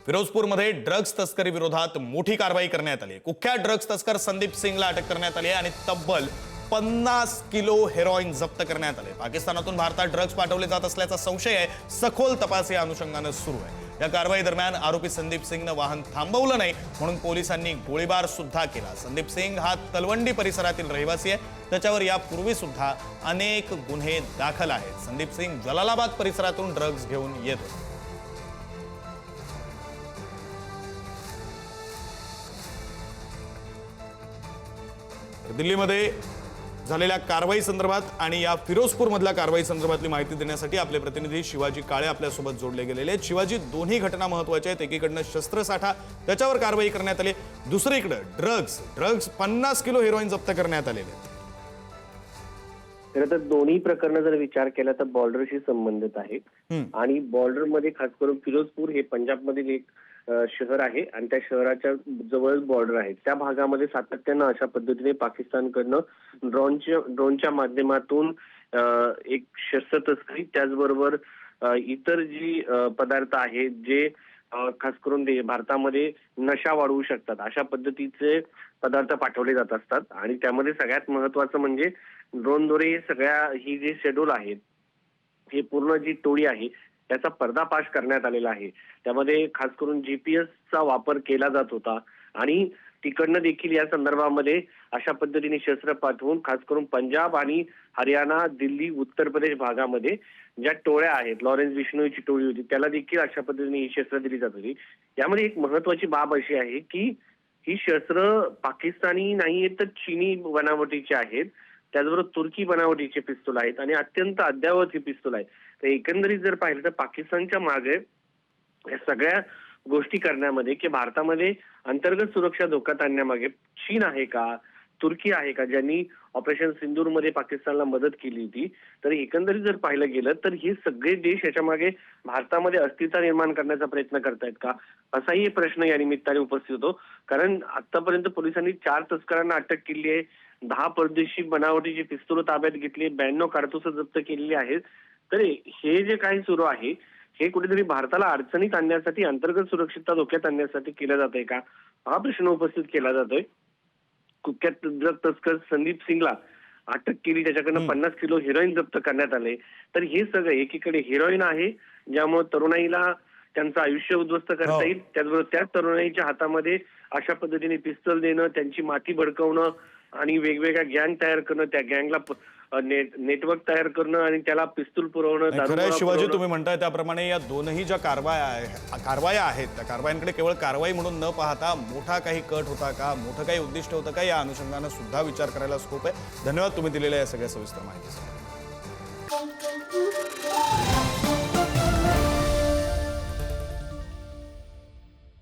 फिरोजपूरमध्ये drugs तस्करी विरोधात मोठी कारवाई करण्यात आली आहे। कुख्यात ड्रग्ज तस्कर संदीप सिंगला अटक करण्यात आली आहे आणि तब्बल 50 किलो हेरोईन जप्त करण्यात आले। पाकिस्तानातून भारतात ड्रग्ज पाठवले जात असल्याचा संशय आहे। सखोल तपास या अनुषंगाने सुरू आहे। या कारवाई दरम्यान आरोपी संदीप सिंगने वाहन थांबवलं नाही म्हणून पोलिसांनी गोळीबार सुद्धा केला। संदीप सिंग हा तलवंडी परिसरातील रहिवासी आहे। त्याच्यावर यापूर्वी सुद्धा अनेक गुन्हे दाखल आहेत। संदीप सिंग जलालाबाद परिसरातून ड्रग्ज घेऊन येत होता। दिल्लीमध्ये झालेल्या कारवाई संदर्भात आणि या फिरोजपूर मधल्या कारवाई संदर्भातली माहिती देण्यासाठी आपले प्रतिनिधी शिवाजी काळे आपल्यासोबत जोडले गेलेले आहेत। शिवाजी, दोन्ही घटना महत्त्वाच्या आहेत। एकीकडनं शस्त्रसाठा त्याच्यावर कारवाई करण्यात आली, दुसरीकडे ड्रग्ज 50 किलो हेरोईन जप्त करण्यात आलेले आहेत। खरं तर दोन्ही प्रकरण जर विचार केला तर बॉर्डरशी संबंधित आहेत आणि बॉर्डरमध्ये खास करून फिरोजपूर हे पंजाबमधील एक शहर आहे आणि त्या शहराच्या जवळ बॉर्डर आहे। त्या भागामध्ये सातत्यानं अशा पद्धतीने पाकिस्तानकडनं ड्रोनच्या माध्यमातून एक शस्त्र तस्करी त्याचबरोबर इतर जी पदार्थ आहेत जे खास करून भारतामध्ये नशा वाढवू शकतात अशा पद्धतीचे पदार्थ पाठवले जात असतात आणि त्यामध्ये सगळ्यात महत्वाचं म्हणजे ड्रोनद्वारे सगळ्या ही जे शेड्यूल आहेत हे पूर्ण जी टोळी आहे त्याचा पर्दाफाश करण्यात आलेला आहे। त्यामध्ये खास करून जीपीएसचा वापर केला जात होता आणि तिकडनं देखील या संदर्भामध्ये अशा पद्धतीने शस्त्र पाठवून खास करून पंजाब आणि हरियाणा, दिल्ली, उत्तर प्रदेश भागामध्ये ज्या टोळ्या आहेत, लॉरेन्स बिश्नोईची टोळी होती त्याला देखील अशा पद्धतीने ही शस्त्र दिली जात होती। यामध्ये एक महत्वाची बाब अशी आहे की ही शस्त्र पाकिस्तानी नाही आहेत तर चीनी बनावटीची आहेत, त्याचबरोबर तुर्की बनावटीचे पिस्तूल आहेत आणि अत्यंत अद्यावत ही पिस्तूल आहेत। तर एकंदरीत जर पाहिलं तर पाकिस्तानच्या मागे या सगळ्या गोष्टी करण्यामध्ये की भारतामध्ये अंतर्गत सुरक्षा धोक्यात आणण्यामागे चीन आहे का, तुर्की आहे का, ज्यांनी ऑपरेशन सिंदूरमध्ये पाकिस्तानला मदत केली होती। तर एकंदरीत जर पाहिलं गेलं तर हे सगळे देश याच्या मागे भारतामध्ये अस्थिरता निर्माण करण्याचा प्रयत्न करतायत का, असाही प्रश्न या निमित्ताने उपस्थित होतो। कारण आतापर्यंत पोलिसांनी 4 तस्करांना अटक केली आहे, 10 परदेशी बनावटीची पिस्तूल ताब्यात घेतली, 92 कारतूस जप्त केलेली आहेत। तर हे जे काही सुरू आहे हे कुठेतरी भारताला अडचणीत आणण्यासाठी, अंतर्गत सुरक्षितता धोक्यात आणण्यासाठी केलं जात आहे का, हा प्रश्न उपस्थित केला जातोय। कुख्यात ड्रग तस्कर संदीप सिंगला अटक केली, त्याच्याकडनं 50 किलो हेरोईन जप्त करण्यात आले। तर हे सगळं एकीकडे हेरोईन आहे ज्यामुळे तरुणाईला त्यांचं आयुष्य उद्ध्वस्त करता येईल, त्याचबरोबर त्याच तरुणाईच्या हातामध्ये अशा पद्धतीने पिस्तल देणं, त्यांची माती भडकवणं आणि वेगवेगळ्या गँग तयार करणं, त्या गँगला नेटवर्क तयार करणं आणि त्याला पिस्तूल पुरवणं। खरं शिवाजी, तुम्ही म्हणताय त्याप्रमाणे या दोनही ज्या कारवाया आहेत त्या कारवायांकडे केवळ कारवाई म्हणून न पाहता मोठा काही कट होता का, मोठं काही उद्दिष्ट होतं का, या अनुषंगाने सुद्धा विचार करायला स्कोप आहे। धन्यवाद तुम्ही दिलेल्या या सगळ्या सविस्तर माहितीसाठी।